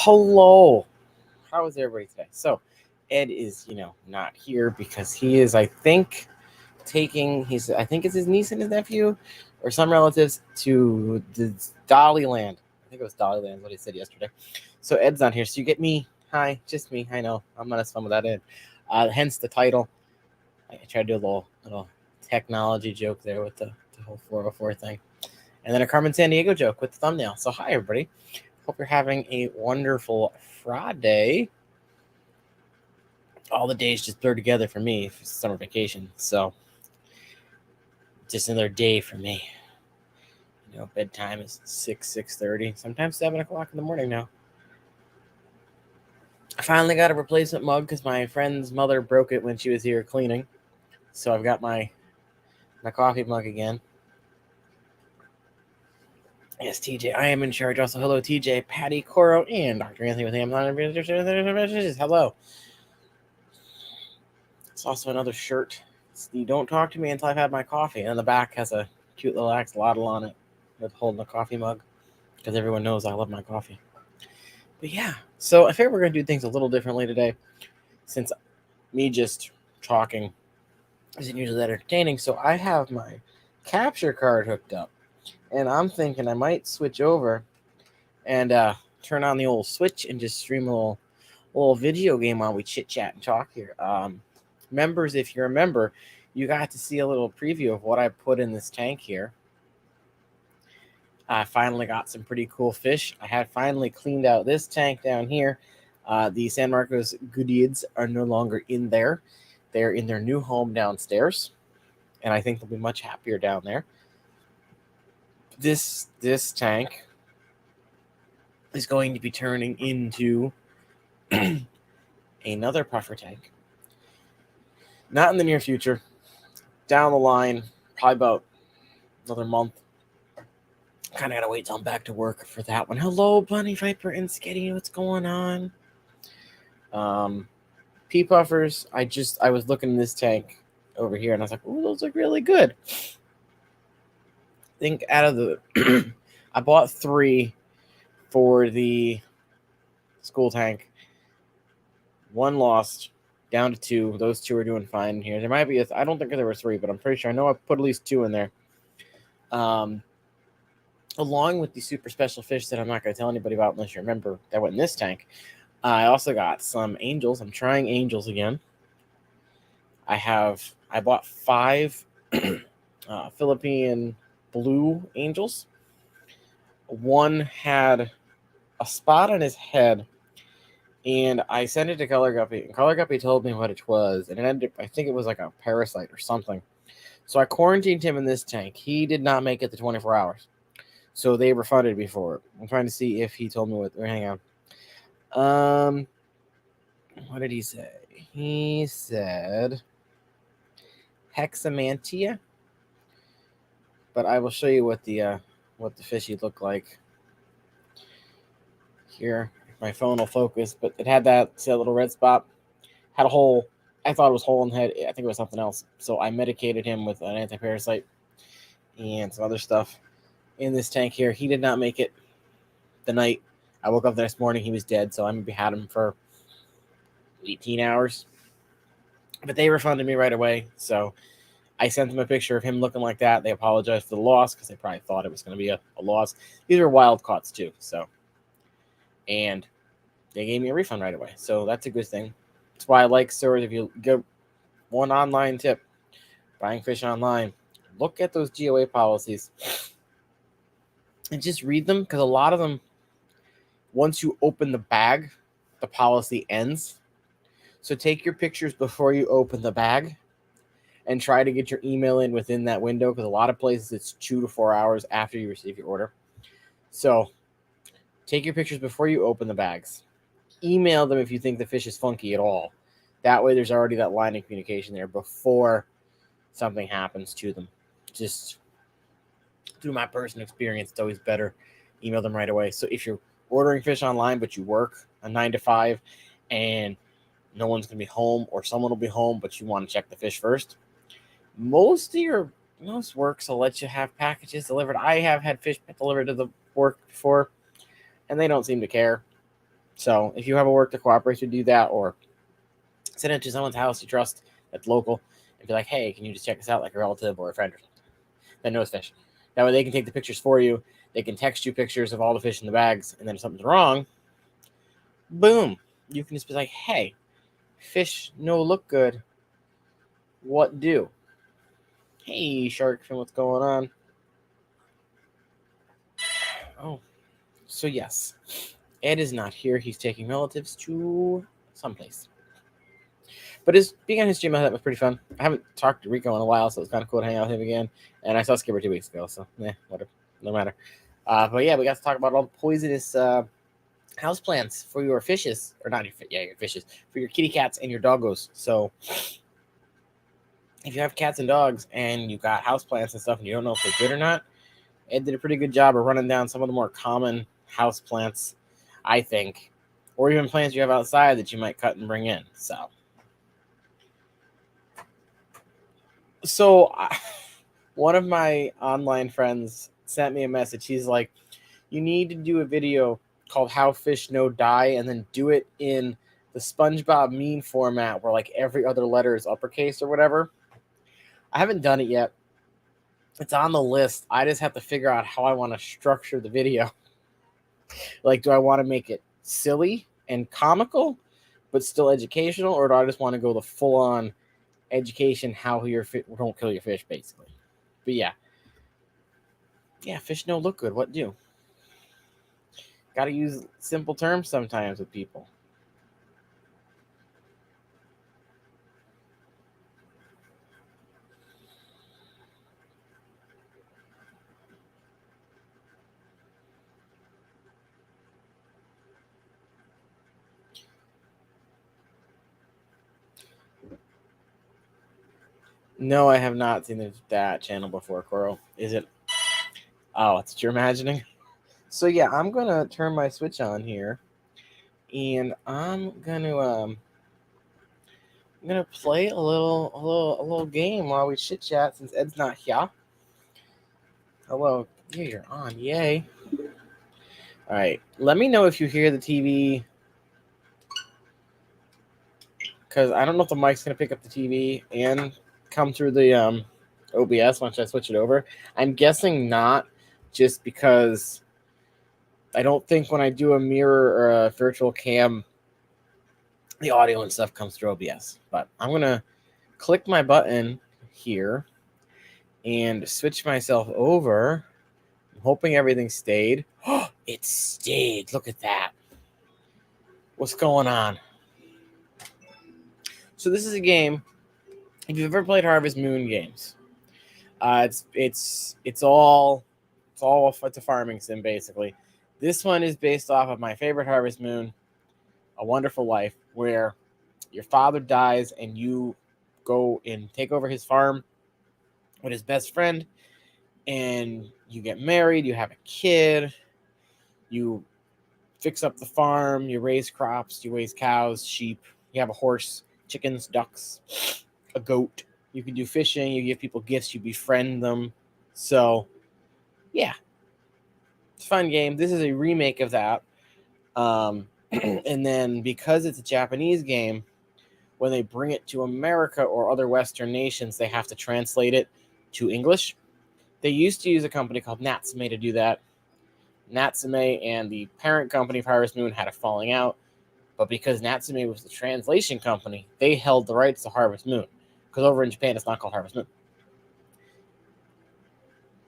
Hello. How is everybody today? So, Ed is, not here because he is, I think, I think it's his niece and his nephew or some relatives to the Dollyland. I think it was Dollyland, what he said yesterday. So, Ed's not here. So, you get me. Hi, just me. I know. I'm not as fun with that, Ed. Hence the title. I tried to do a little technology joke there with the whole 404 thing. And then a Carmen Sandiego joke with the thumbnail. So, hi, everybody. Hope you're having a wonderful Friday. All the days just blur together for me for summer vacation. So, just another day for me. Bedtime is 6:30, sometimes 7 o'clock in the morning now. I finally got a replacement mug because my friend's mother broke it when she was here cleaning. So I've got my coffee mug again. Yes, TJ, I am in charge. Also, hello, TJ, Patty, Coro, and Dr. Anthony with Amazon. Hello. It's also another shirt. It's the "Don't talk to me until I've had my coffee." And the back has a cute little axolotl on it with holding a coffee mug because everyone knows I love my coffee. But yeah, so I figured we're going to do things a little differently today since me just talking isn't usually that entertaining. So I have my capture card hooked up. And I'm thinking I might switch over and turn on the old Switch and just stream a little video game while we chit chat and talk here. Members, if you're a member, you got to see a little preview of what I put in this tank here. I finally got some pretty cool fish. I had finally cleaned out this tank down here. The San Marcos Goodies are no longer in there. They're in their new home downstairs, and I think they'll be much happier down there. This tank is going to be turning into another puffer tank. Not in the near future. Down the line, probably about another month. Kind of got to wait till I'm back to work for that one. Hello, Bunny Viper and Skitty. What's going on? Pea puffers. I was looking in this tank over here, and I was like, "Ooh, those look really good." I think out of the, I bought 3 for the school tank. 1 lost, down to 2. Those 2 are doing fine in here. There might be I don't think there were 3, but I'm pretty sure I know I put at least 2 in there. Along with the super special fish that I'm not going to tell anybody about unless you remember that went in this tank. I also got some angels. I'm trying angels again. I bought 5 Philippine blue angels. 1 had a spot on his head, and I sent it to Color Guppy, and Color Guppy told me what it was, and it ended up, I think it was like a parasite or something. So I quarantined him in this tank. He did not make it the 24 hours. So they refunded me for it. I'm trying to see if he told me what. Hang on. What did he say? He said Hexamantia. But I will show you what the fishy looked like. Here, my phone will focus, but it had that little red spot. Had a hole. I thought it was a hole in the head. I think it was something else. So I medicated him with an anti-parasite and some other stuff in this tank here. He did not make it the night. I woke up the next morning. He was dead. So I maybe had him for 18 hours. But they refunded me right away. So I sent them a picture of him looking like that. They apologized for the loss because they probably thought it was going to be a loss. These are wild caughts too. And they gave me a refund right away. So that's a good thing. That's why I like stores. If you go, one online tip, buying fish online, look at those GOA policies and just read them, because a lot of them, once you open the bag, the policy ends. So take your pictures before you open the bag and try to get your email in within that window, because a lot of places it's 2 to 4 hours after you receive your order. So take your pictures before you open the bags. Email them if you think the fish is funky at all. That way there's already that line of communication there before something happens to them. Just through my personal experience, it's always better. Email them right away. So if you're ordering fish online but you work a 9 to 5 and no one's going to be home, or someone will be home but you want to check the fish first, most works will let you have packages delivered. I have had fish delivered to the work before, and they don't seem to care. So if you have a work that cooperates with do that, or send it to someone's house you trust that's local and be like, hey, can you just check this out, like a relative or a friend or something that knows fish. That way they can take the pictures for you. They can text you pictures of all the fish in the bags, and then if something's wrong, boom, you can just be like, hey, fish no look good. What do? Hey, shark fin, what's going on? Oh, so yes, Ed is not here. He's taking relatives to someplace. But being on his stream, I thought it was pretty fun. I haven't talked to Rico in a while, so it's kind of cool to hang out with him again. And I saw Skipper 2 weeks ago, so whatever, no matter. But yeah, we got to talk about all the poisonous houseplants for your fishes, or not your fishes, for your kitty cats and your doggos. So if you have cats and dogs and you got houseplants and stuff and you don't know if they're good or not, Ed did a pretty good job of running down some of the more common houseplants, I think, or even plants you have outside that you might cut and bring in. So one of my online friends sent me a message. He's like, you need to do a video called How Fish No Die, and then do it in the SpongeBob meme format where like every other letter is uppercase or whatever. I haven't done it yet. It's on the list. I just have to figure out how I want to structure the video. Like, do I want to make it silly and comical, but still educational, or do I just want to go the full-on education, how your fish don't kill your fish, basically? But yeah, fish no look good. What do? Got to use simple terms sometimes with people. No, I have not seen that channel before, Carole. Is it? Oh, it's what you're imagining. So yeah, I'm gonna turn my switch on here, and I'm gonna play a little game while we chit chat since Ed's not here. Hello, yeah, you're on. Yay! All right, let me know if you hear the TV, because I don't know if the mic's gonna pick up the TV and come through the OBS once I switch it over. I'm guessing not, just because I don't think when I do a mirror or a virtual cam, the audio and stuff comes through OBS. But I'm going to click my button here and switch myself over. I'm hoping everything stayed. Oh, it stayed. Look at that. What's going on? So this is a game. If you've ever played Harvest Moon games, it's a farming sim, basically. This one is based off of my favorite Harvest Moon, A Wonderful Life, where your father dies and you go and take over his farm with his best friend, and you get married, you have a kid, you fix up the farm, you raise crops, you raise cows, sheep, you have a horse, chickens, ducks, a goat. You can do fishing, you give people gifts, you befriend them. So, yeah. It's a fun game. This is a remake of that. And then because it's a Japanese game, when they bring it to America or other Western nations, they have to translate it to English. They used to use a company called Natsume to do that. Natsume and the parent company of Harvest Moon had a falling out, but because Natsume was the translation company, they held the rights to Harvest Moon, because over in Japan, it's not called Harvest Moon.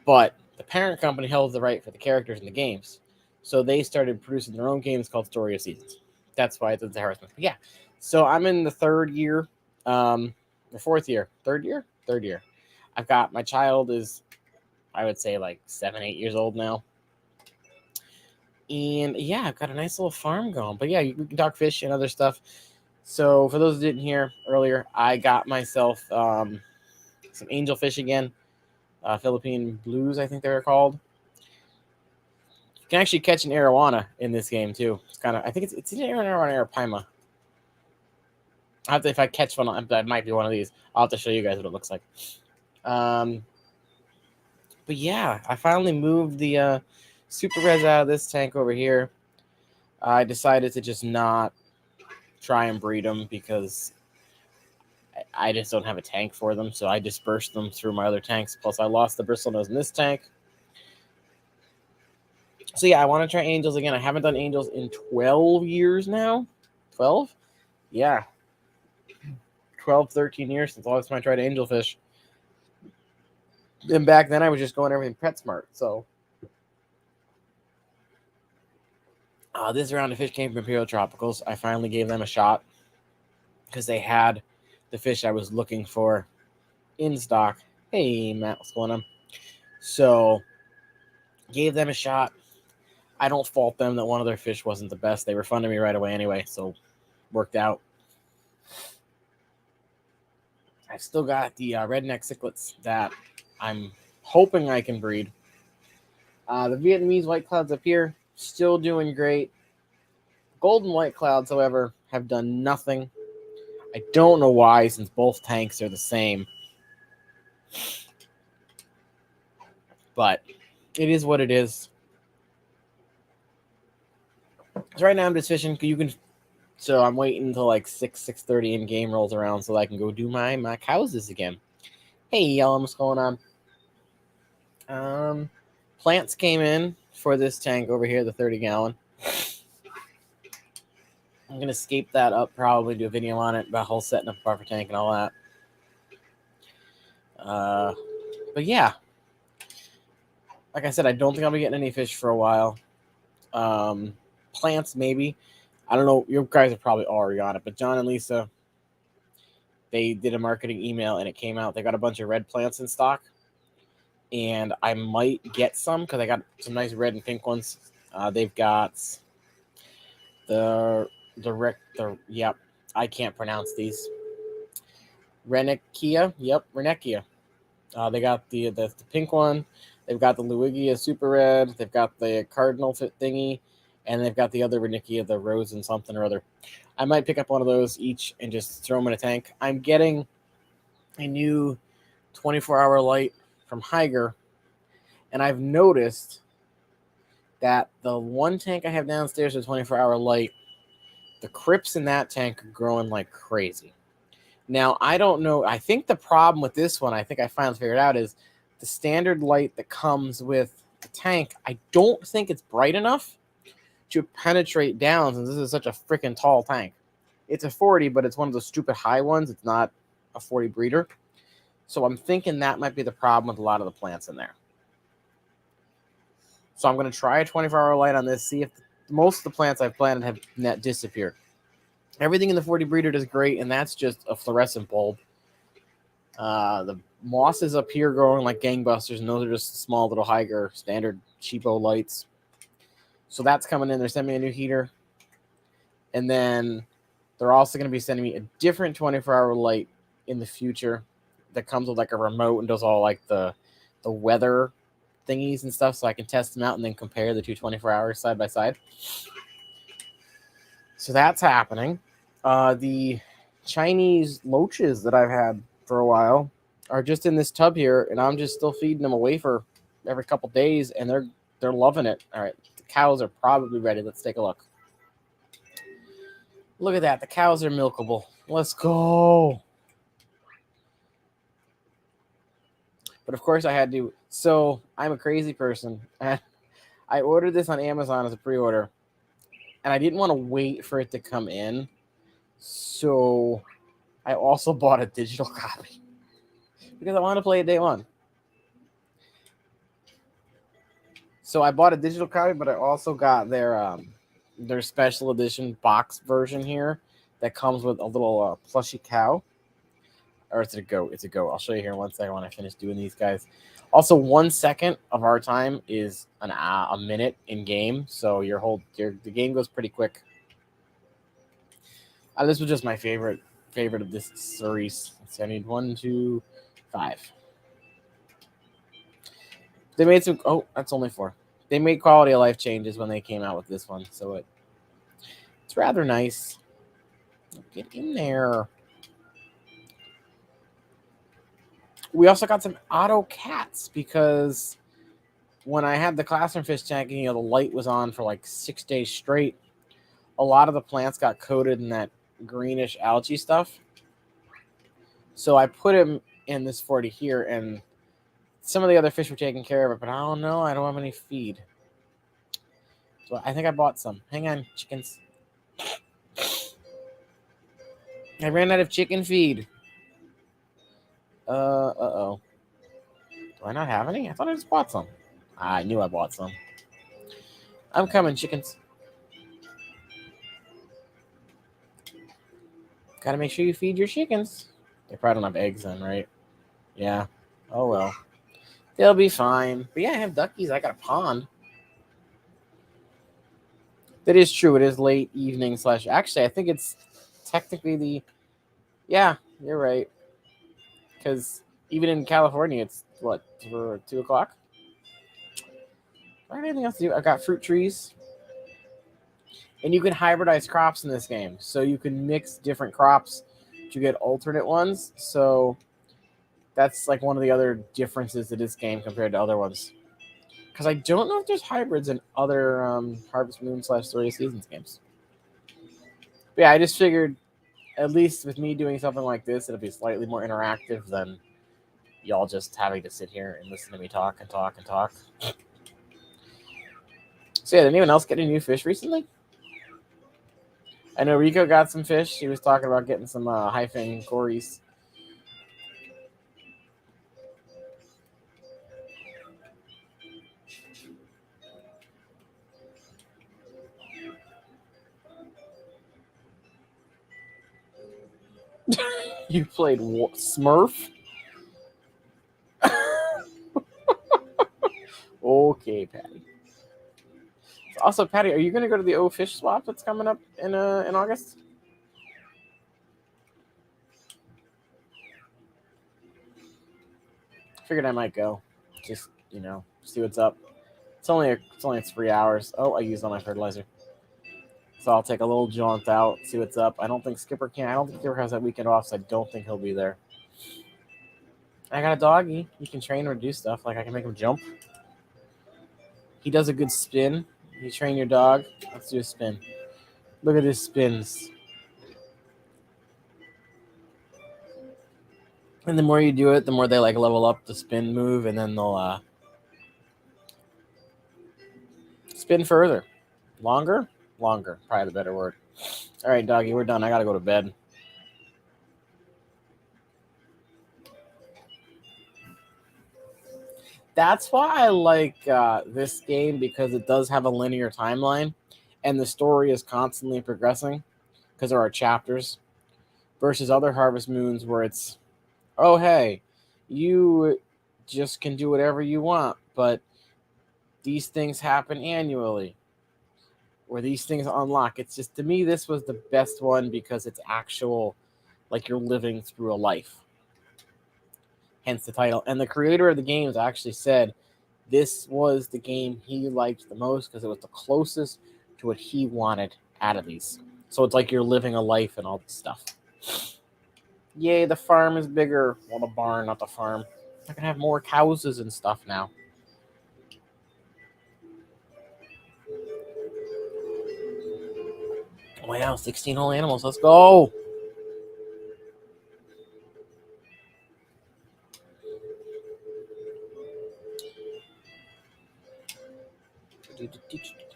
But the parent company held the right for the characters in the games, so they started producing their own games called Story of Seasons. That's why it's the Harvest Moon. But yeah, so I'm in the third year, the fourth year, third year. I've got my child is, I would say, like 7-8 years old now. And yeah, I've got a nice little farm going. But yeah, you can talk fish and other stuff. So for those who didn't hear earlier, I got myself some angelfish again. Philippine blues, I think they were called. You can actually catch an arowana in this game too. It's kind of, I think it's an arowana arapaima. If I catch one, that might be one of these. I'll have to show you guys what it looks like. But yeah, I finally moved the super res out of this tank over here. I decided to just not try and breed them because I just don't have a tank for them. So I dispersed them through my other tanks. Plus, I lost the bristlenose in this tank. So yeah, I want to try angels again. I haven't done angels in 12 years now. 12? Yeah. 12, 13 years since the last time I tried angelfish. And back then I was just going everything PetSmart. So this round of fish came from Imperial Tropicals. I finally gave them a shot because they had the fish I was looking for in stock. Hey, Matt, what's going on? So gave them a shot. I don't fault them that one of their fish wasn't the best. They refunded me right away anyway, so worked out. I've still got the redneck cichlids that I'm hoping I can breed. The Vietnamese white clouds up here, still doing great. Golden white clouds, however, have done nothing. I don't know why, since both tanks are the same. But it is what it is. So right now I'm just fishing. So I'm waiting until like 6:30 in game rolls around so that I can go do my houses again. Hey, y'all, what's going on? Plants came in for this tank over here, the 30-gallon. I'm gonna scape that up, probably do a video on it about whole setting up a buffer tank and all that. But yeah, like I said, I don't think I'll be getting any fish for a while. Plants maybe. I don't know. You guys are probably already on it, but John and Lisa, they did a marketing email and it came out. They got a bunch of red plants in stock, and I might get some because I got some nice red and pink ones. They've got yep, I can't pronounce these. Rennekia, yep, Rennekia. They got the pink one. They've got the Luigia Super Red. They've got the Cardinal Fit thingy, and they've got the other Rennekia, the Rose and something or other. I might pick up one of those each and just throw them in a tank. I'm getting a new 24-hour light from Higer, and I've noticed that the one tank I have downstairs with 24-hour light, the crypts in that tank are growing like crazy. Now, I don't know. I think the problem with this one, I think I finally figured out, is the standard light that comes with the tank. I don't think it's bright enough to penetrate down since this is such a freaking tall tank. It's a 40, but it's one of those stupid high ones. It's not a 40 breeder. So I'm thinking that might be the problem with a lot of the plants in there. So I'm going to try a 24-hour light on this, see if most of the plants I've planted have net disappeared. Everything in the 40 breeder does great, and that's just a fluorescent bulb. The mosses up here growing like gangbusters, and those are just small little Higer standard cheapo lights. So that's coming in. They're sending me a new heater. And then they're also going to be sending me a different 24-hour light in the future that comes with like a remote and does all like the weather thingies and stuff, so I can test them out and then compare the two 24 hours side by side. So that's happening. The Chinese loaches that I've had for a while are just in this tub here, and I'm just still feeding them a wafer every couple days, and they're loving it. All right, the cows are probably ready. Let's take a look. Look at that. The cows are milkable. Let's go. But of course I had to. So I'm a crazy person. I ordered this on Amazon as a pre-order, and I didn't want to wait for it to come in. So I also bought a digital copy because I want to play it day one. So I bought a digital copy, but I also got their special edition box version here that comes with a little plushy cow. Or it's a goat. It's a goat. I'll show you here in 1 second when I finish doing these guys. Also, 1 second of our time is a minute in game, so the game goes pretty quick. This was just my favorite of this series. So I need 1, 2, 5. They made some. Oh, that's only 4. They made quality of life changes when they came out with this one, so it's rather nice. Get in there. We also got some auto cats because when I had the classroom fish tank, the light was on for like 6 days straight. a lot of the plants got coated in that greenish algae stuff. So I put him in this 40 here, and some of the other fish were taking care of it, but I don't know. I don't have any feed. So I think I bought some. Hang on, chickens. I ran out of chicken feed. Uh-oh. Do I not have any? I thought I just bought some. I knew I bought some. I'm coming, chickens. Gotta make sure you feed your chickens. They probably don't have eggs then, right? Yeah. Oh, well. They'll be fine. But yeah, I have duckies. I got a pond. That is true. It is late evening / actually, I think it's technically the... Yeah, you're right. Because even in California, it's, what, for 2 o'clock? Do I have anything else to do? I've got fruit trees. And you can hybridize crops in this game. So you can mix different crops to get alternate ones. So that's like one of the other differences to this game compared to other ones. Because I don't know if there's hybrids in other Harvest Moon / 30 Seasons games. But yeah, I just figured, at least with me doing something like this, it'll be slightly more interactive than y'all just having to sit here and listen to me talk and talk and talk. So yeah, did anyone else get any new fish recently? I know Rico got some fish. He was talking about getting some hyphen cories. You played Smurf? Okay, Patty. Also, Patty, are you going to go to the O Fish Swap that's coming up in August? Figured I might go. Just, see what's up. It's only 3 hours. Oh, I used all my fertilizer. So I'll take a little jaunt out, see what's up. I don't think Skipper has that weekend off, so I don't think he'll be there. I got a doggy. You can train him to do stuff. Like I can make him jump. He does a good spin. You train your dog. Let's do a spin. Look at his spins. And the more you do it, the more they like level up the spin move, and then they'll spin further. Longer, probably the better word. All right, doggy, we're done. I gotta go to bed. That's why I like this game, because it does have a linear timeline, and the story is constantly progressing because there are chapters, versus other Harvest Moons where it's, oh, hey, you just can do whatever you want, but these things happen annually, or these things unlock. It's just, to me, this was the best one because it's actual, like you're living through a life. Hence the title. And the creator of the games actually said this was the game he liked the most because it was the closest to what he wanted out of these. So it's like you're living a life and all this stuff. Yay, the farm is bigger. Well, the barn, not the farm. I can have more houses and stuff now. Wow, 16 whole animals. Let's go.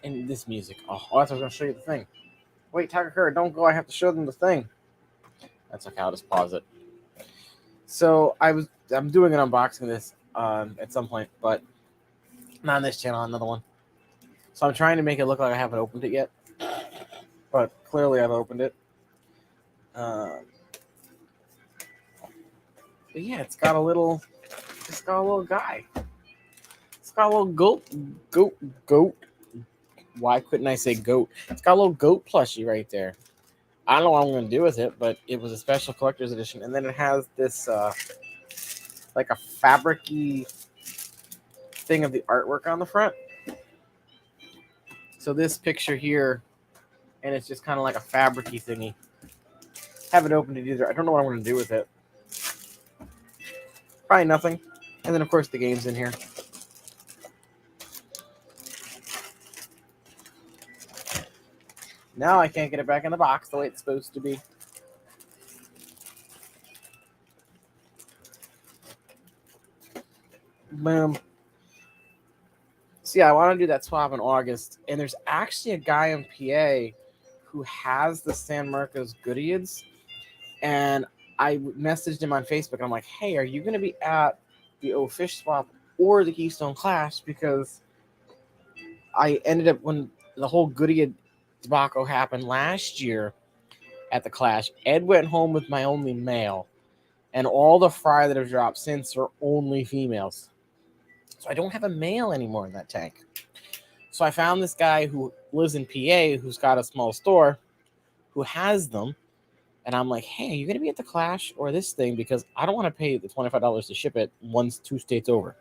And this music. Oh, I was going to show you the thing. Wait, Takakura, don't go. I have to show them the thing. That's okay. I'll just pause it. So I'm doing an unboxing of this at some point, but not on this channel, another one. So I'm trying to make it look like I haven't opened it yet, but clearly I've opened it. But yeah, it's got a little guy. It's got a little goat. Why couldn't I say goat? It's got a little goat plushie right there. I don't know what I'm going to do with it, but it was a special collector's edition. And then it has this, like a fabric-y thing of the artwork on the front. So this picture here, and it's just kind of like a fabric-y thingy. Haven't opened it either. I don't know what I'm going to do with it. Probably nothing. And then, of course, the game's in here. Now I can't get it back in the box the way it's supposed to be. Boom. So yeah, I want to do that swap in August. And there's actually a guy in PA who has the San Marcos Goodeids. And I messaged him on Facebook. And I'm like, hey, are you going to be at the O Fish Swap or the Keystone Clash? Because I ended up, when the whole Goodyead debacle happened last year at the Clash, Ed went home with my only male. And all the fry that have dropped since are only females. So I don't have a male anymore in that tank. So I found this guy who lives in PA who's got a small store who has them. And I'm like, hey, are you going to be at the Clash or this thing? Because I don't want to pay the $25 to ship it once 2 states over.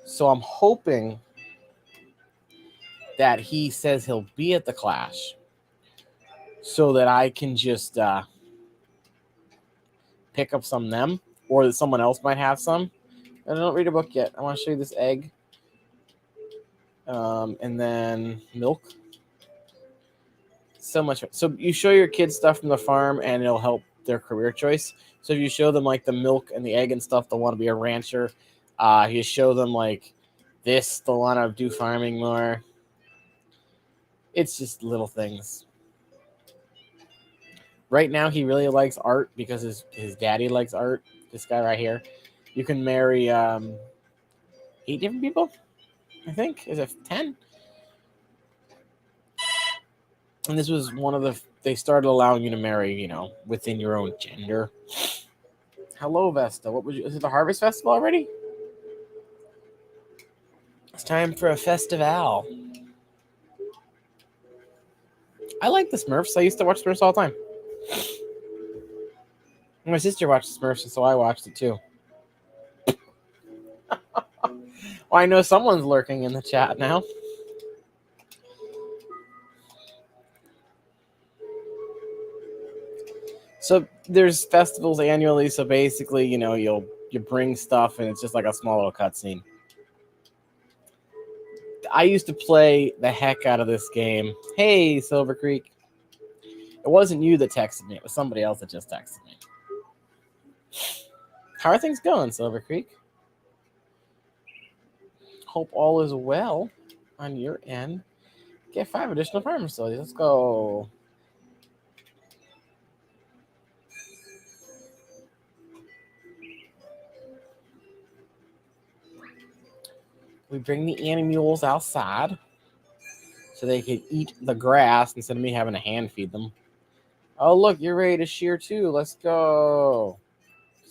So I'm hoping that he says he'll be at the Clash so that I can just pick up some of them, or that someone else might have some. And I don't read a book yet. I want to show you this egg. And then milk. So much. So you show your kids stuff from the farm and it'll help their career choice. So if you show them like the milk and the egg and stuff, they'll want to be a rancher. You show them like this, they'll want to do farming more. It's just little things. Right now, he really likes art because his daddy likes art. This guy right here. You can marry 8 different people, I think. Is it 10? And this was one of the... They started allowing you to marry, within your own gender. Hello, Vesta. What was you... Is it the Harvest Festival already? It's time for a festival. I like the Smurfs. I used to watch Smurfs all the time. My sister watched Smurfs, and so I watched it too. Well, I know someone's lurking in the chat now. So there's festivals annually. So basically, you bring stuff, and it's just like a small little cutscene. I used to play the heck out of this game. Hey, Silver Creek. It wasn't you that texted me. It was somebody else that just texted me. How are things going, Silver Creek? Hope all is well on your end. Get 5 additional farm facilities. Let's go. We bring the animals outside so they can eat the grass instead of me having to hand feed them. Oh, look, you're ready to shear too. Let's go.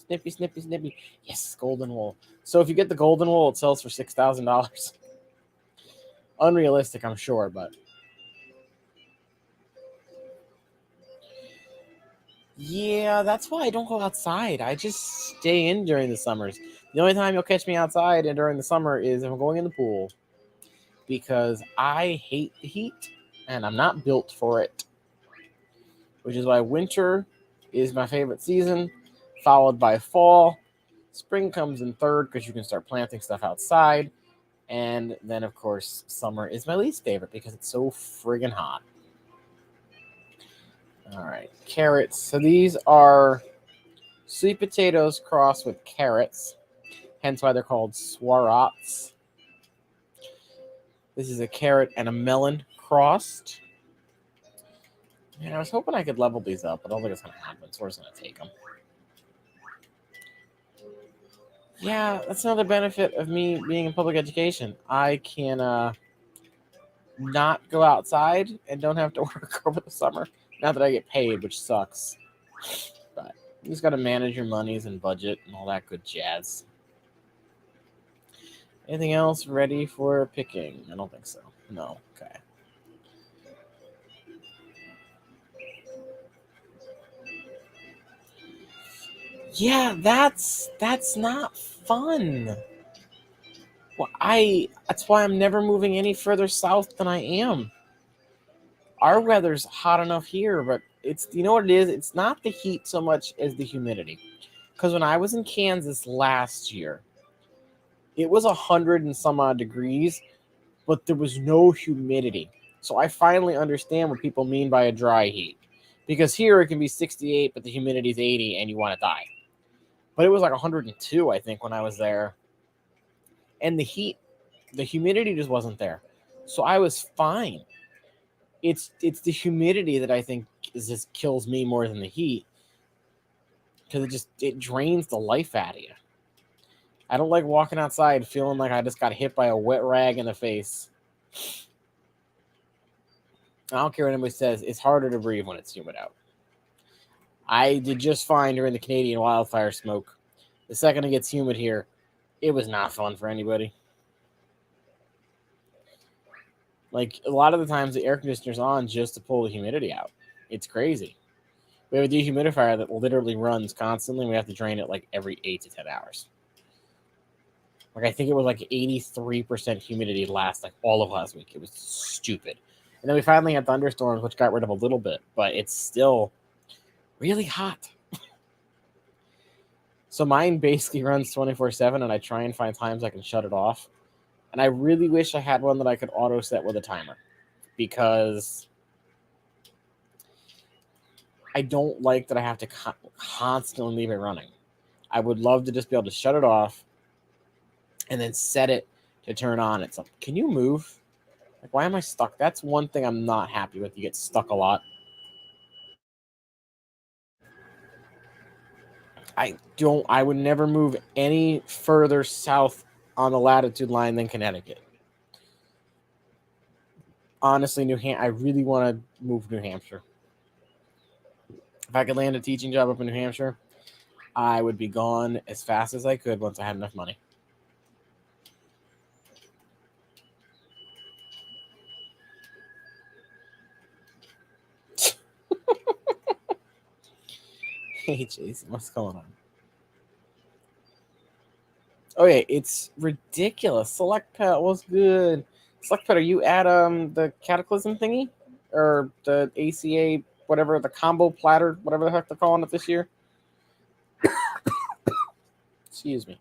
Snippy, snippy, snippy. Yes, golden wool. So if you get the golden wool, it sells for $6,000. Unrealistic, I'm sure, but... Yeah, that's why I don't go outside. I just stay in during the summers. The only time you'll catch me outside and during the summer is if I'm going in the pool. Because I hate the heat, and I'm not built for it. Which is why winter is my favorite season, followed by fall. Spring comes in third because you can start planting stuff outside. And then, of course, summer is my least favorite because it's so friggin' hot. All right, carrots. So these are sweet potatoes crossed with carrots, hence why they're called swarats. This is a carrot and a melon crossed. And I was hoping I could level these up, but I don't think it's going to happen, so we're just going to take them. Yeah, that's another benefit of me being in public education. I can not go outside and don't have to work over the summer. Not that I get paid, which sucks. But you just got to manage your monies and budget and all that good jazz. Anything else ready for picking? I don't think so. No. Okay. Yeah, that's not fun. Well, that's why I'm never moving any further south than I am. Our weather's hot enough here, but it's, you know what it is? It's not the heat so much as the humidity. Because when I was in Kansas last year, it was 100 and some odd degrees, but there was no humidity. So I finally understand what people mean by a dry heat. Because here it can be 68, but the humidity is 80 and you want to die. But it was like 102, I think, when I was there. And the humidity just wasn't there. So I was fine. It's the humidity that I think just kills me more than the heat. Because it drains the life out of you. I don't like walking outside feeling like I just got hit by a wet rag in the face. I don't care what anybody says. It's harder to breathe when it's humid out. I did just fine during the Canadian wildfire smoke. The second it gets humid here, it was not fun for anybody. Like, a lot of the times the air conditioner's on just to pull the humidity out. It's crazy. We have a dehumidifier that literally runs constantly. And we have to drain it like every 8 to 10 hours. Like, I think it was like 83% humidity all of last week. It was stupid. And then we finally had thunderstorms, which got rid of a little bit, but it's still really hot. So mine basically runs 24/7, and I try and find times I can shut it off. And I really wish I had one that I could auto set with a timer, because I don't like that I have to constantly leave it running. I would love to just be able to shut it off and then set it to turn on. It's like, can you move? Like, why am I stuck? That's one thing I'm not happy with. You get stuck a lot. I would never move any further south on the latitude line than Connecticut. Honestly, I really want to move New Hampshire. If I could land a teaching job up in New Hampshire, I would be gone as fast as I could once I had enough money. Hey, Jason, what's going on? Oh, yeah, it's ridiculous. Select Pet was good. Select Pet, are you at the Cataclysm thingy? Or the ACA, whatever, the combo platter, whatever the heck they're calling it this year? Excuse me.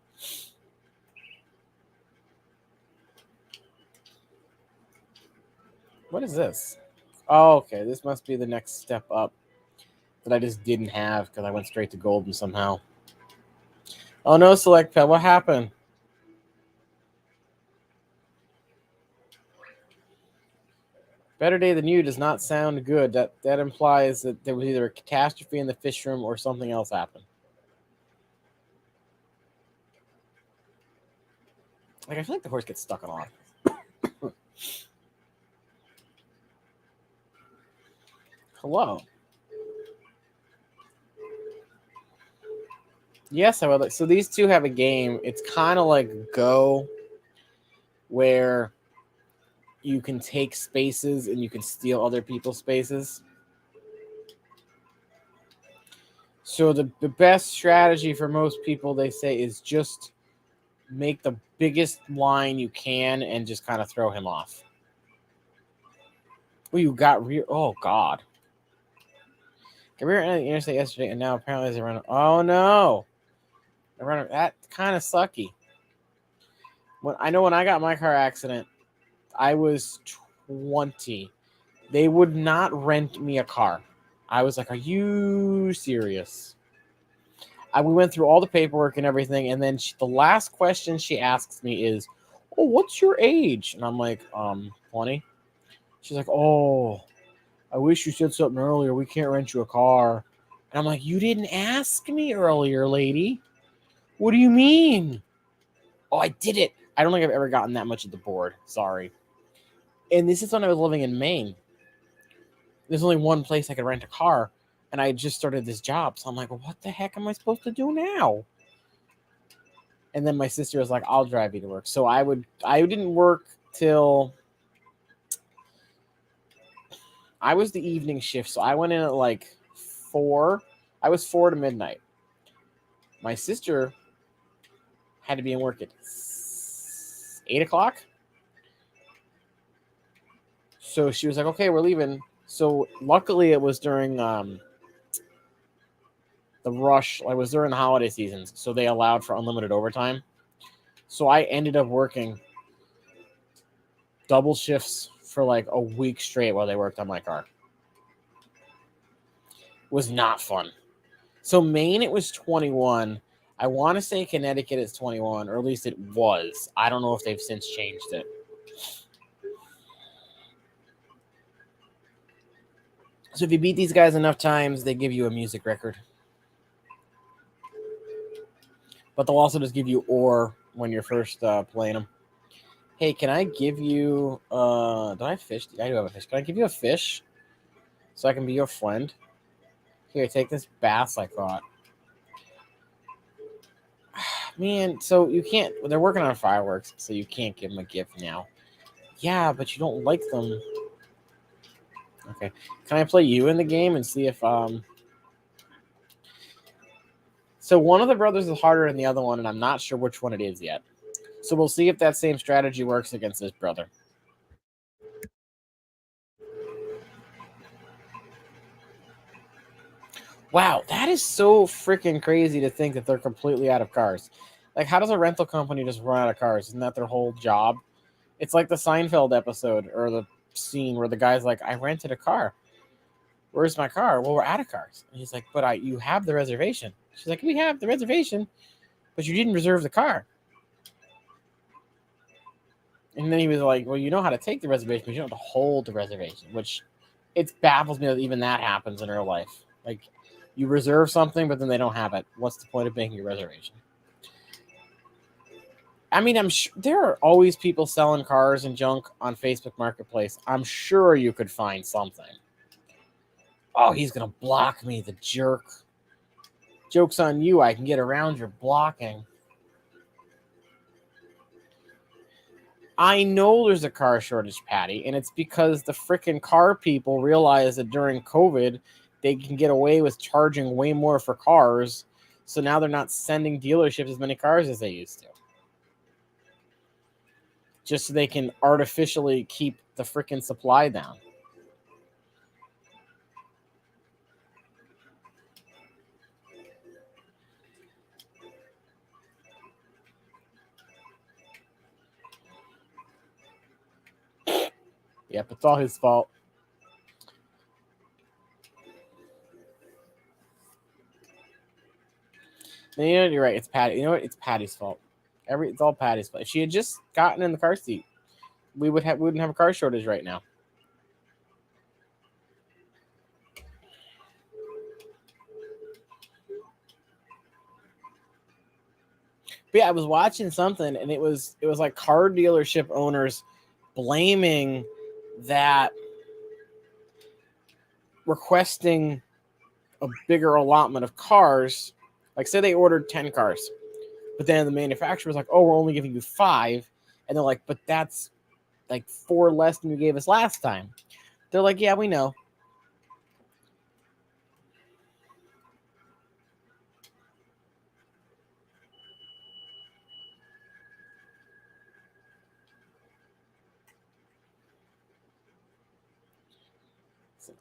What is this? Oh, okay, this must be the next step up that I just didn't have because I went straight to Golden somehow. Oh no, Select Pet, what happened? Better Day Than You does not sound good. That implies that there was either a catastrophe in the fish room or something else happened. Like, I feel like the horse gets stuck in a lot. Hello. Yes, I would like. So these two have a game. It's kind of like Go, where you can take spaces and you can steal other people's spaces. So the best strategy for most people, they say, is just make the biggest line you can and just kind of throw him off. Oh, you got rear. Oh, God. Got rear ended the interstate yesterday, and now apparently there's a run. Oh, no. That kind of sucky. When I got my car accident, I was 20. They would not rent me a car. I was like, are you serious? We went through all the paperwork and everything, and then the last question she asks me is, oh, what's your age? And I'm like, 20. She's like, oh, I wish you said something earlier. We can't rent you a car. And I'm like, you didn't ask me earlier, lady. What do you mean? Oh, I did it. I don't think I've ever gotten that much at the board. Sorry. And this is when I was living in Maine. There's only one place I could rent a car, and I just started this job. So I'm like, well, what the heck am I supposed to do now? And then my sister was like, I'll drive you to work. So I didn't work till I was the evening shift. So I went in at like 4. I was 4 to midnight. My sister had to be in work at 8 o'clock. So she was like, okay, we're leaving. So luckily it was during the rush. I was during the holiday seasons. So they allowed for unlimited overtime. So I ended up working double shifts for like a week straight while they worked on my car. It was not fun. So Maine, it was 21. I want to say Connecticut is 21, or at least it was. I don't know if they've since changed it. So if you beat these guys enough times, they give you a music record. But they'll also just give you ore when you're first playing them. Hey, can I give you... do I fish? I do have a fish. Can I give you a fish so I can be your friend? Here, take this bass I caught. Man, so you can't... They're working on fireworks, so you can't give them a gift now. Yeah, but you don't like them. Okay. Can I play you in the game and see if... So one of the brothers is harder than the other one, and I'm not sure which one it is yet. So we'll see if that same strategy works against this brother. Wow, that is so freaking crazy to think that they're completely out of cars. Like, how does a rental company just run out of cars? Isn't that their whole job? It's like the Seinfeld episode or the scene where the guy's like, I rented a car. Where's my car? Well, we're out of cars. And he's like, but you have the reservation. She's like, we have the reservation, but you didn't reserve the car. And then he was like, well, you know how to take the reservation, but you don't have to hold the reservation, which it baffles me that even that happens in real life. Like, you reserve something, but then they don't have it. What's the point of making your reservation? I mean, I'm sure there are always people selling cars and junk on Facebook Marketplace. I'm sure you could find something. Oh, he's going to block me, the jerk. Joke's on you. I can get around your blocking. I know there's a car shortage, Patty, and it's because the freaking car people realize that during COVID, they can get away with charging way more for cars. So now they're not sending dealerships as many cars as they used to. Just so they can artificially keep the freaking supply down. Yep, it's all his fault. You know, you're right. It's Patty. You know what? It's Patty's fault. It's all Patty's fault. If she had just gotten in the car seat, we wouldn't have a car shortage right now. But yeah, I was watching something, and it was like car dealership owners blaming that requesting a bigger allotment of cars. Like, say they ordered 10 cars, but then the manufacturer was like, oh, we're only giving you 5. And they're like, but that's like 4 less than you gave us last time. They're like, yeah, we know.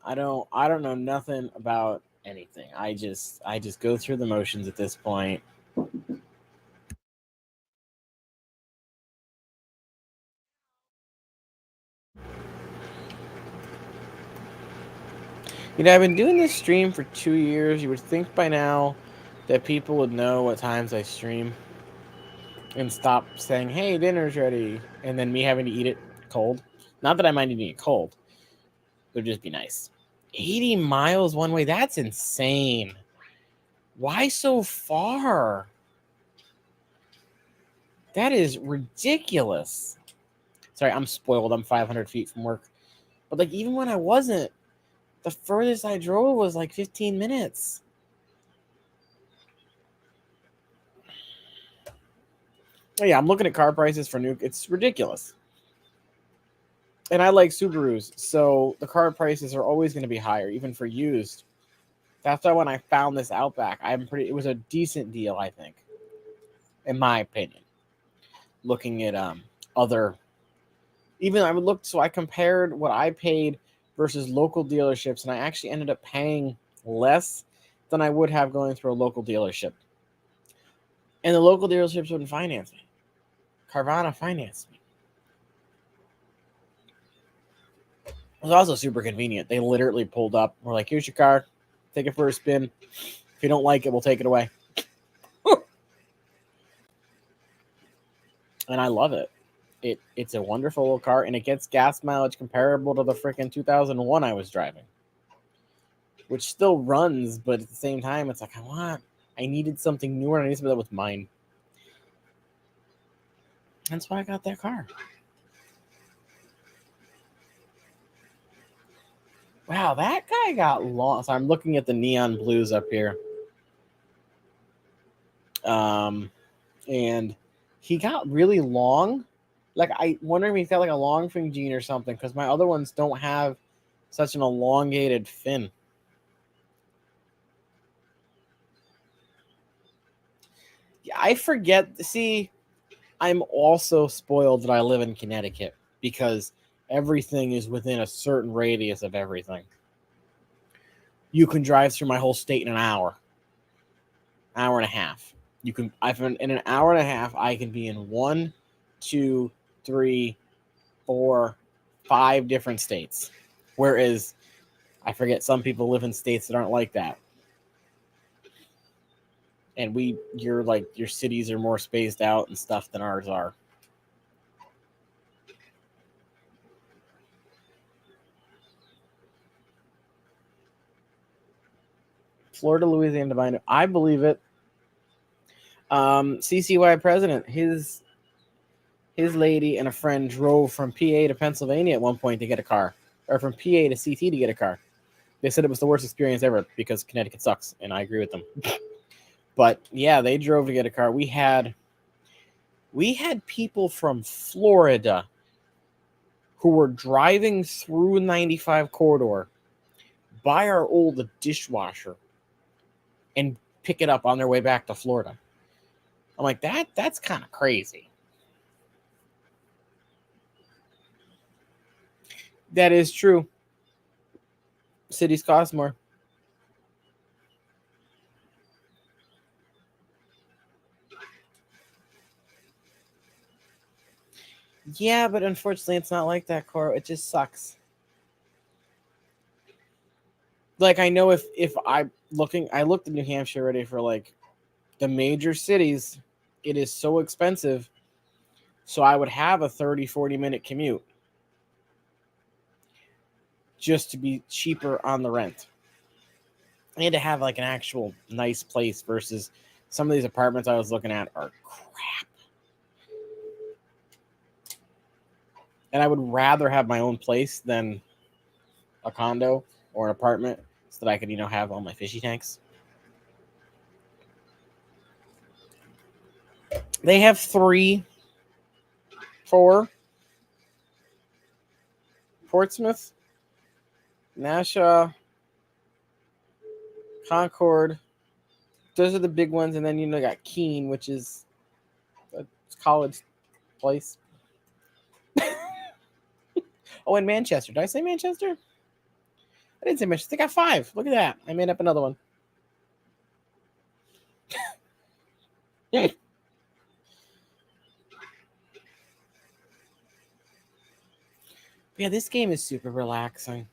I don't know nothing about anything. I just go through the motions at this point. You know, I've been doing this stream for 2 years. You would think by now that people would know what times I stream and stop saying, hey, dinner's ready, and then me having to eat it cold. Not that I mind eating it cold. It would just be nice. 80 miles one way? That's insane. Why so far? That is ridiculous. Sorry, I'm spoiled. I'm 500 feet from work. But, like, even when I wasn't, the furthest I drove was, like, 15 minutes. Oh, yeah, I'm looking at car prices for new. It's ridiculous. And I like Subarus, so the car prices are always going to be higher, even for used. That's why when I found this Outback, it was a decent deal, I think, in my opinion. Looking at other, even I would look, so I compared what I paid versus local dealerships, and I actually ended up paying less than I would have going through a local dealership. And the local dealerships wouldn't finance me. Carvana financed me. was also super convenient. They literally pulled up. We're like, here's your car. Take it for a spin. If you don't like it, we'll take it away. And I love it. It's a wonderful little car, and it gets gas mileage comparable to the freaking 2001 I was driving, which still runs, but at the same time, it's like, I needed something newer, and I needed something that was mine. That's why I got that car. Wow, that guy got lost. I'm looking at the neon blues up here. And he got really long. Like, I wonder if he's got like a long fin gene or something, because my other ones don't have such an elongated fin. Yeah, I forget. See, I'm also spoiled that I live in Connecticut because everything is within a certain radius of everything. You can drive through my whole state in an hour and a half. In an hour and a half, I can be in 1, 2, 3, 4, 5 different states. Whereas I forget some people live in states that aren't like that. And your cities are more spaced out and stuff than ours are. Florida, Louisiana, Divine. I believe it. CCY president, his lady and a friend drove from PA to Pennsylvania at one point to get a car, or from PA to CT to get a car. They said it was the worst experience ever because Connecticut sucks, and I agree with them. But yeah, they drove to get a car. We had people from Florida who were driving through 95 corridor by our old dishwasher and pick it up on their way back to Florida. I'm like, that's kind of crazy. That is true. Cities cost more. Yeah, but unfortunately, it's not like that, Carole. It just sucks. Like, I know if I looked in New Hampshire already for like the major cities, it is so expensive. So I would have a 30, 40-minute commute just to be cheaper on the rent. I had to have like an actual nice place versus some of these apartments I was looking at are crap. And I would rather have my own place than a condo or an apartment so that I could, have all my fishy tanks. They have 3, 4. Portsmouth, Nassau, Concord. Those are the big ones. And then, got Keene, which is a college place. Oh, and Manchester. Did I say Manchester? I didn't say Manchester. They got 5. Look at that. I made up another one. Yeah, this game is super relaxing.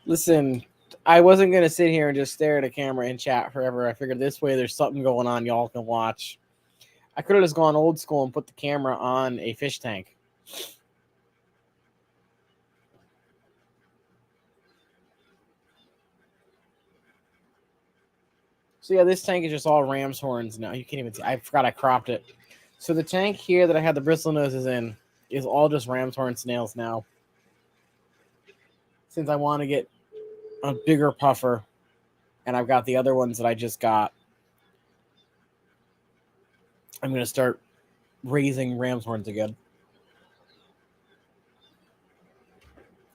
Listen, I wasn't going to sit here and just stare at a camera and chat forever. I figured this way there's something going on y'all can watch. I could have just gone old school and put the camera on a fish tank. So yeah, this tank is just all ram's horns now. You can't even see. I forgot I cropped it. So the tank here that I had the bristle noses in is all just ram's horn snails now. Since I want to get a bigger puffer, and I've got the other ones that I just got, I'm going to start raising ram's horns again.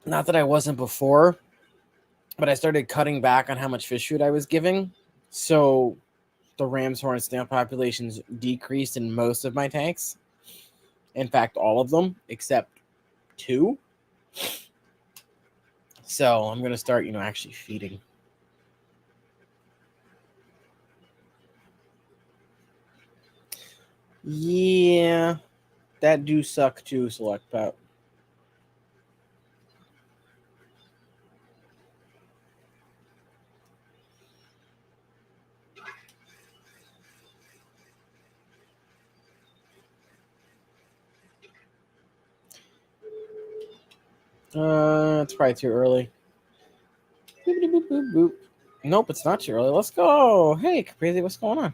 Not that I wasn't before, but I started cutting back on how much fish food I was giving. So the ram's horn snail populations decreased in most of my tanks. In fact, all of them except 2. So I'm going to start, actually feeding. Yeah. That do suck too, Select Pet. It's probably too early. Boop, boop, boop, boop. Nope, it's not too early. Let's go. Hey, Crazy, what's going on?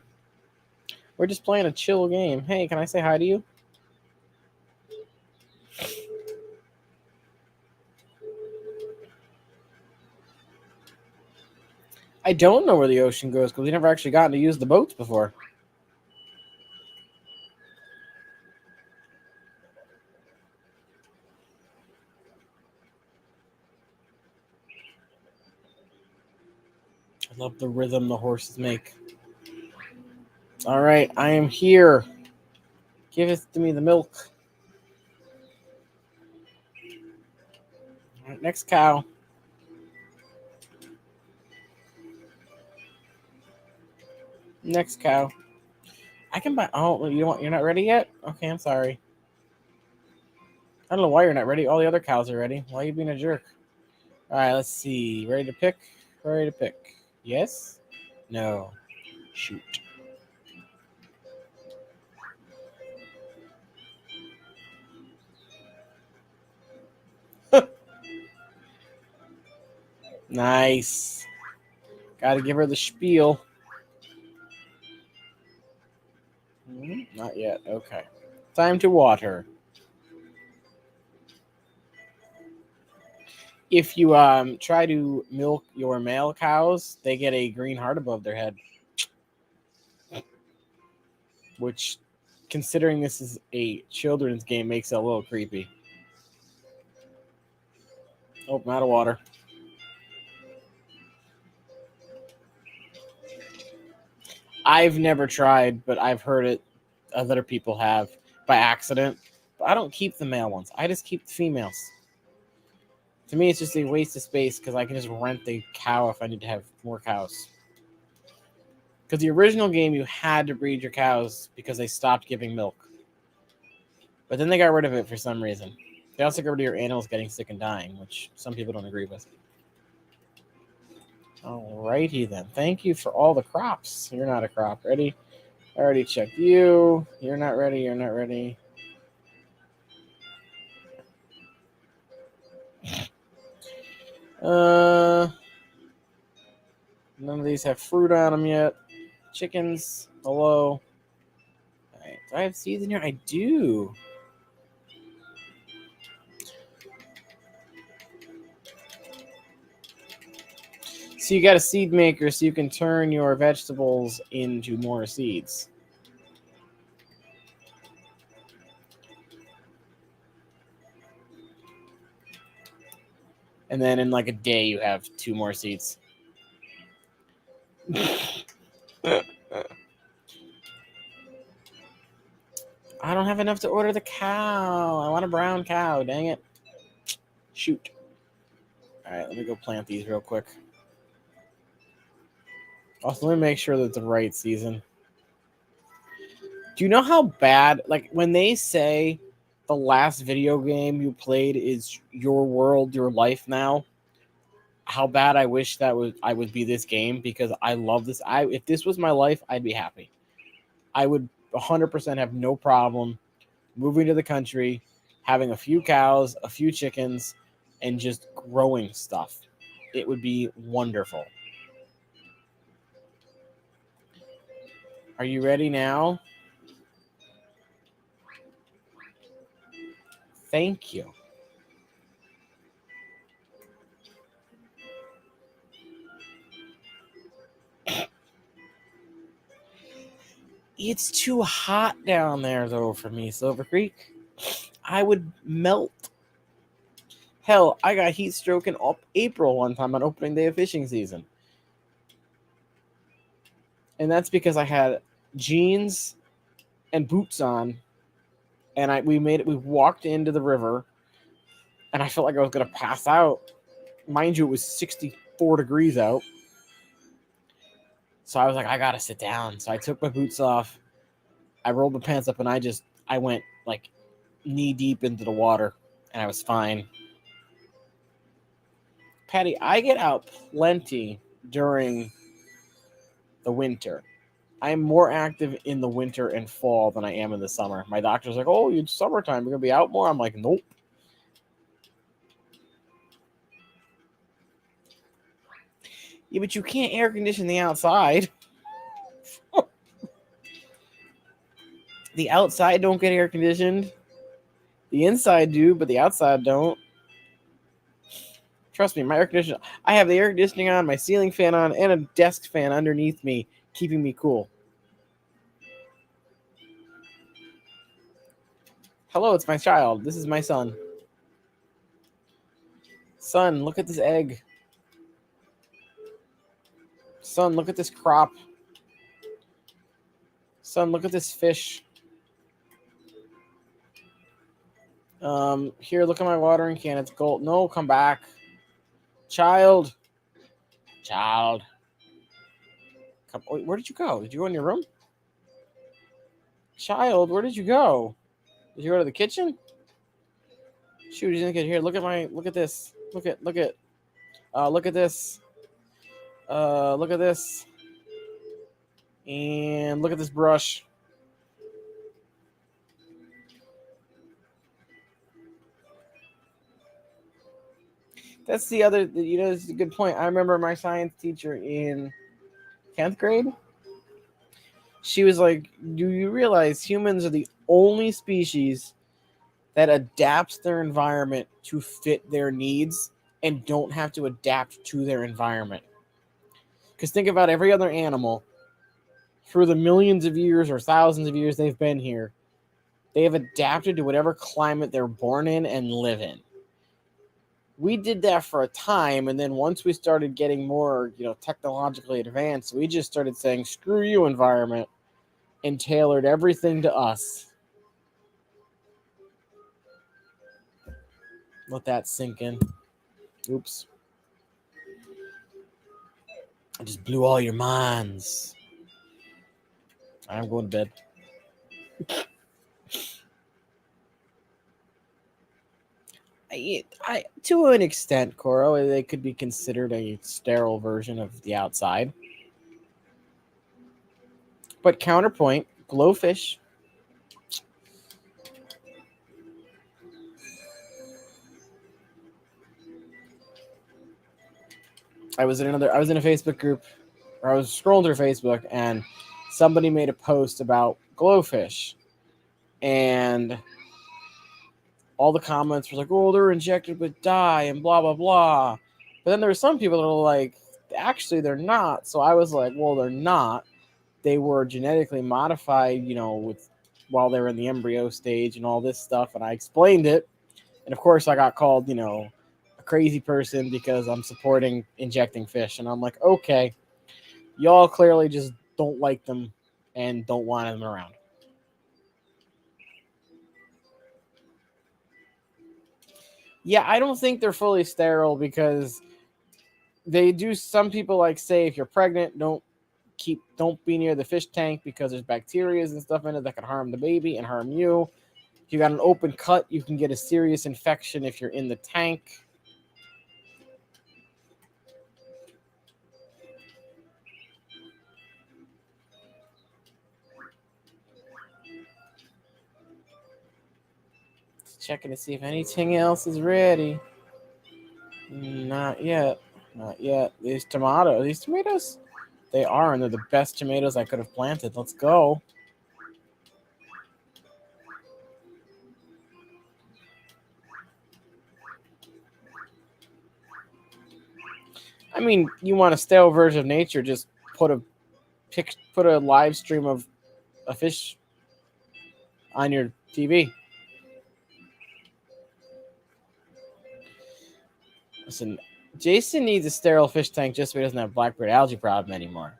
We're just playing a chill game. Hey, can I say hi to you? I don't know where the ocean goes because we never actually gotten to use the boats before. I love the rhythm the horses make. All right, I am here. Give it to me the milk. All right, next cow. Next cow. I can buy. Oh, you don't. You're not ready yet? Okay, I'm sorry. I don't know why you're not ready. All the other cows are ready. Why are you being a jerk? All right, let's see. Ready to pick? Ready to pick. Yes? No. Shoot. Nice. Gotta give her the spiel. Not yet. Okay. Time to water. If you try to milk your male cows, they get a green heart above their head. Which, considering this is a children's game, makes it a little creepy. Oh, I'm out of water. I've never tried, but I've heard it. Other people have by accident. But I don't keep the male ones. I just keep the females. To me, it's just a waste of space because I can just rent the cow if I need to have more cows. Because the original game, you had to breed your cows because they stopped giving milk. But then they got rid of it for some reason. They also got rid of your animals getting sick and dying, which some people don't agree with. Alrighty then. Thank you for all the crops. You're not a crop. Ready? I already checked you. You're not ready. You're not ready. None of these have fruit on them yet. Chickens. Hello. All right. Do I have seeds in here? I do. So you got a seed maker so you can turn your vegetables into more seeds. And then in like a day, you have 2 more seeds. I don't have enough to order the cow. I want a brown cow. Dang it. Shoot. All right, let me go plant these real quick. Also, let me make sure that it's the right season. Do you know how bad, like when they say the last video game you played is your world, your life now? How bad I wish that I would be this game because I love this. If this was my life, I'd be happy. I would 100% have no problem moving to the country, having a few cows, a few chickens, and just growing stuff. It would be wonderful. Are you ready now? Thank you. It's too hot down there, though, for me, Silver Creek. I would melt. Hell, I got heat stroke in April one time on opening day of fishing season. And that's because I had jeans and boots on, and we walked into the river, and I felt like I was going to pass out. Mind you, it was 64 degrees out. So I was like, I got to sit down. So I took my boots off. I rolled my pants up, and I went like knee deep into the water, and I was fine. Patty, I get out plenty during the winter. I'm more active in the winter and fall than I am in the summer. My doctor's like, oh, it's summertime. You're going to be out more? I'm like, nope. Yeah, but you can't air condition the outside. The outside don't get air conditioned. The inside do, but the outside don't. Trust me, my air conditioner. I have the air conditioning on, my ceiling fan on, and a desk fan underneath me, keeping me cool. Hello, it's my child. This is my son. Son, look at this egg. Son, look at this crop. Son, look at this fish. Here, look at my watering can. It's gold. No, come back. Child. Child. Come, wait, where did you go? Did you go in your room? Child, where did you go? Did you go to the kitchen? Shoot, he's in the kitchen. Here, look at this. Look at this. Look at this. And look at this brush. That's the other, it's a good point. I remember my science teacher in 10th grade. She was like, do you realize humans are the only species that adapts their environment to fit their needs and don't have to adapt to their environment? Because think about every other animal through the millions of years or thousands of years they've been here. They have adapted to whatever climate they're born in and live in. We did that for a time, and then once we started getting more, technologically advanced, we just started saying, screw you, environment, and tailored everything to us. Let that sink in. Oops. I just blew all your minds. I'm going to bed. I to an extent, Carole, they could be considered a sterile version of the outside. But counterpoint, glowfish. I was in a Facebook group, or I was scrolling through Facebook, and somebody made a post about glowfish, and all the comments were like, oh, they're injected with dye and blah, blah, blah. But then there were some people that were like, actually, they're not. So I was like, well, they're not. They were genetically modified, while they were in the embryo stage and all this stuff. And I explained it. And of course, I got called, a crazy person because I'm supporting injecting fish. And I'm like, okay, y'all clearly just don't like them and don't want them around. Yeah, I don't think they're fully sterile because they do. Some people say if you're pregnant, don't be near the fish tank because there's bacteria and stuff in it that can harm the baby and harm you. If you got an open cut, you can get a serious infection if you're in the tank. Checking to see if anything else is ready. Not yet. These tomatoes, they are, and they're the best tomatoes I could have planted. Let's go. I mean, you want a stale version of nature, just put a live stream of a fish on your TV. Listen, Jason needs a sterile fish tank just so he doesn't have blackbird algae problem anymore.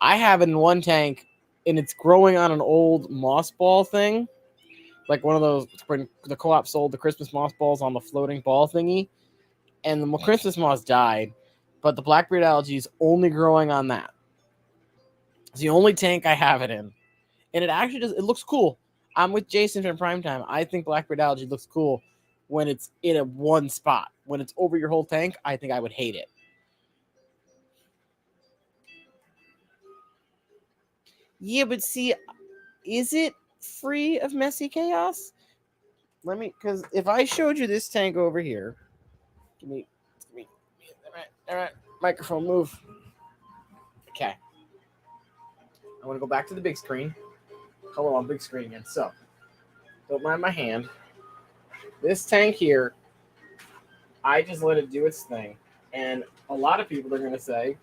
I have it in one tank, and it's growing on an old moss ball thing, like one of those when the co-op sold the Christmas moss balls on the floating ball thingy, and the Christmas moss died, but the blackbird algae is only growing on that. It's the only tank I have it in, and it actually it looks cool. I'm with Jason from Primetime. I think blackbeard algae looks cool when it's in a one spot. When it's over your whole tank, I think I would hate it. Yeah, but see, is it free of messy chaos? Because if I showed you this tank over here, give me, all right, microphone move. Okay. I want to go back to the big screen. Hello, on big screen again. So, don't mind my hand. This tank here, I just let it do its thing. And a lot of people are going to say,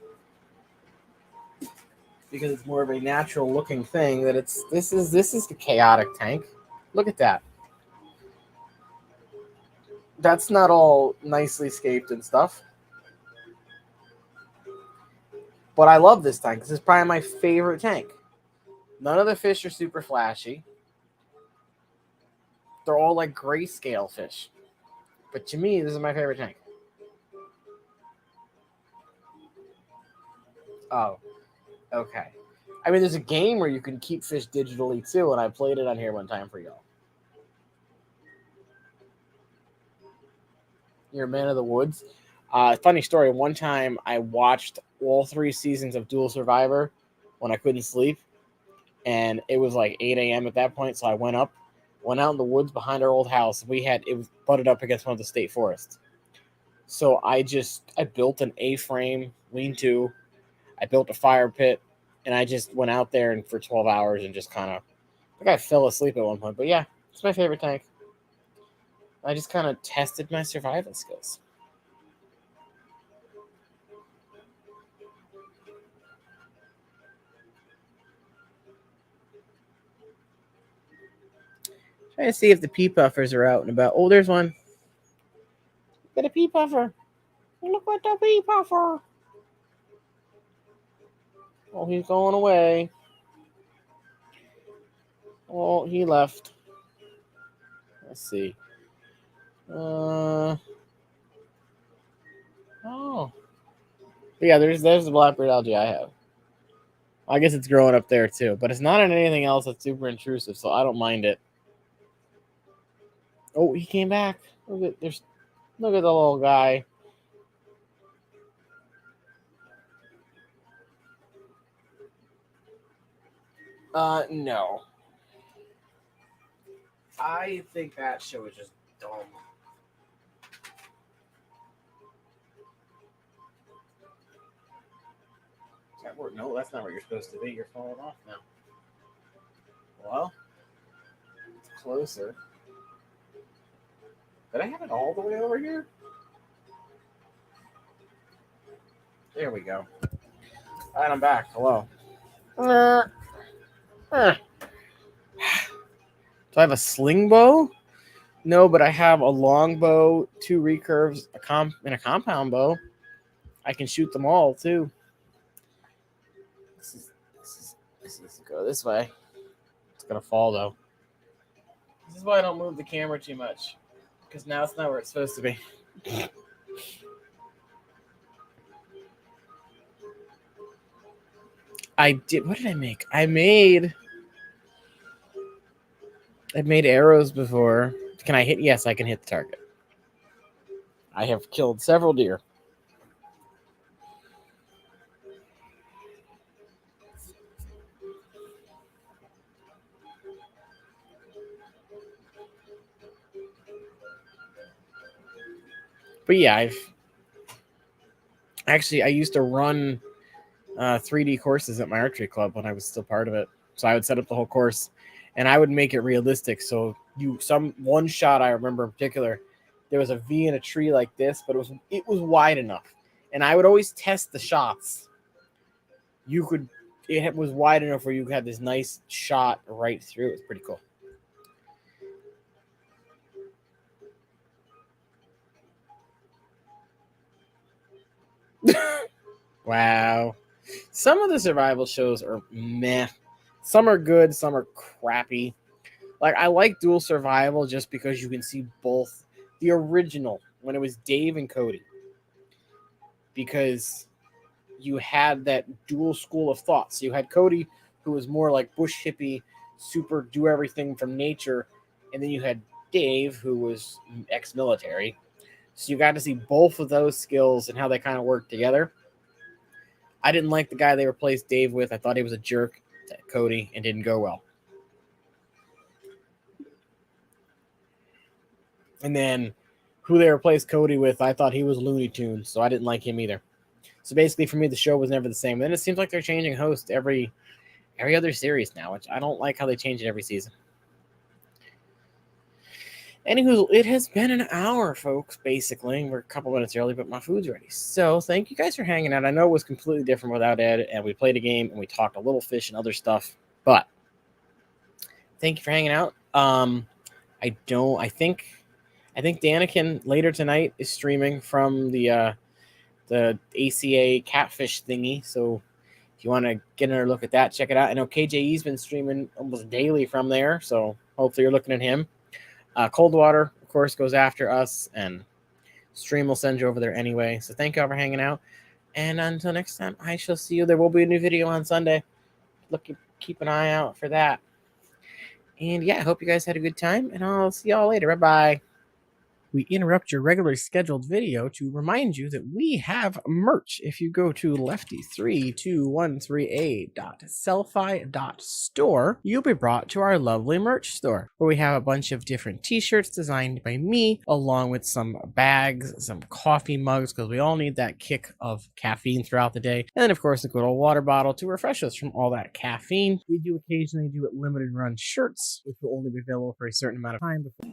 because it's more of a natural looking thing, that this is the chaotic tank. Look at that. That's not all nicely scaped and stuff. But I love this tank. This is probably my favorite tank. None of the fish are super flashy. They're all like grayscale fish. But to me, this is my favorite tank. Oh, okay. I mean, there's a game where you can keep fish digitally too, and I played it on here one time for y'all. You're a man of the woods. Funny story. One time I watched all 3 seasons of Dual Survivor when I couldn't sleep, and it was like 8 a.m. at that point. So I went out in the woods behind our old house. It was butted up against one of the state forests. So I built an A-frame lean-to. I built a fire pit, and I just went out there and for 12 hours and just kind of, I think I fell asleep at one point. But yeah, it's my favorite tank. I just kind of tested my survival skills. Trying to see if the pea puffers are out and about. Oh, there's one. Got a pea puffer. Look at the pea puffer. Oh, he's going away. Oh, he left. Let's see. Oh. But yeah, there's the blackbeard algae I have. I guess it's growing up there too, but it's not in anything else that's super intrusive, so I don't mind it. Oh, he came back. Look at the little guy. No. I think that show is just dumb. No, that's not where you're supposed to be. You're falling off now. Well, it's closer. Did I have it all the way over here? There we go. All right, I'm back. Hello. Do I have a sling bow? No, but I have a long bow, 2 recurves, and a compound bow. I can shoot them all too. This is go this way. It's gonna fall though. This is why I don't move the camera too much, because now it's not where it's supposed to be. What did I make? I made arrows before. Can I hit? Yes, I can hit the target. I have killed several deer. But yeah, I used to run 3D courses at my archery club when I was still part of it. So I would set up the whole course, and I would make it realistic. So one shot I remember in particular, there was a V in a tree like this, but it was wide enough, and I would always test the shots. It was wide enough where you could have this nice shot right through. It was pretty cool. Wow. Some of the survival shows are meh. Some are good, some are crappy. Like, I like Dual Survival just because you can see both the original when it was Dave and Cody. Because you had that dual school of thought. So you had Cody, who was more like bush hippie, super do everything from nature, and then you had Dave, who was ex-military. So you got to see both of those skills and how they kind of work together. I didn't like the guy they replaced Dave with. I thought he was a jerk to Cody and didn't go well. And then who they replaced Cody with, I thought he was Looney Tunes, so I didn't like him either. So basically, for me, the show was never the same. And then it seems like they're changing host every other series now, which I don't like how they change it every season. Anywho, it has been an hour, folks, basically. We're a couple minutes early, but my food's ready. So thank you guys for hanging out. I know it was completely different without Ed, and we played a game, and we talked a little fish and other stuff. But thank you for hanging out. I think DaniKen later tonight is streaming from the ACA catfish thingy. So if you want to get another look at that, check it out. I know KJE's been streaming almost daily from there, so hopefully you're looking at him. Cold Water, of course, goes after us, and Stream will send you over there anyway. So thank you all for hanging out. And until next time, I shall see you. There will be a new video on Sunday. Keep an eye out for that. And yeah, I hope you guys had a good time, and I'll see y'all later. Bye-bye. We interrupt your regularly scheduled video to remind you that we have merch. If you go to lefty32138.sellfy.store, you'll be brought to our lovely merch store, where we have a bunch of different t-shirts designed by me, along with some bags, some coffee mugs, because we all need that kick of caffeine throughout the day, and then of course a good old water bottle to refresh us from all that caffeine. We do occasionally do limited run shirts, which will only be available for a certain amount of time before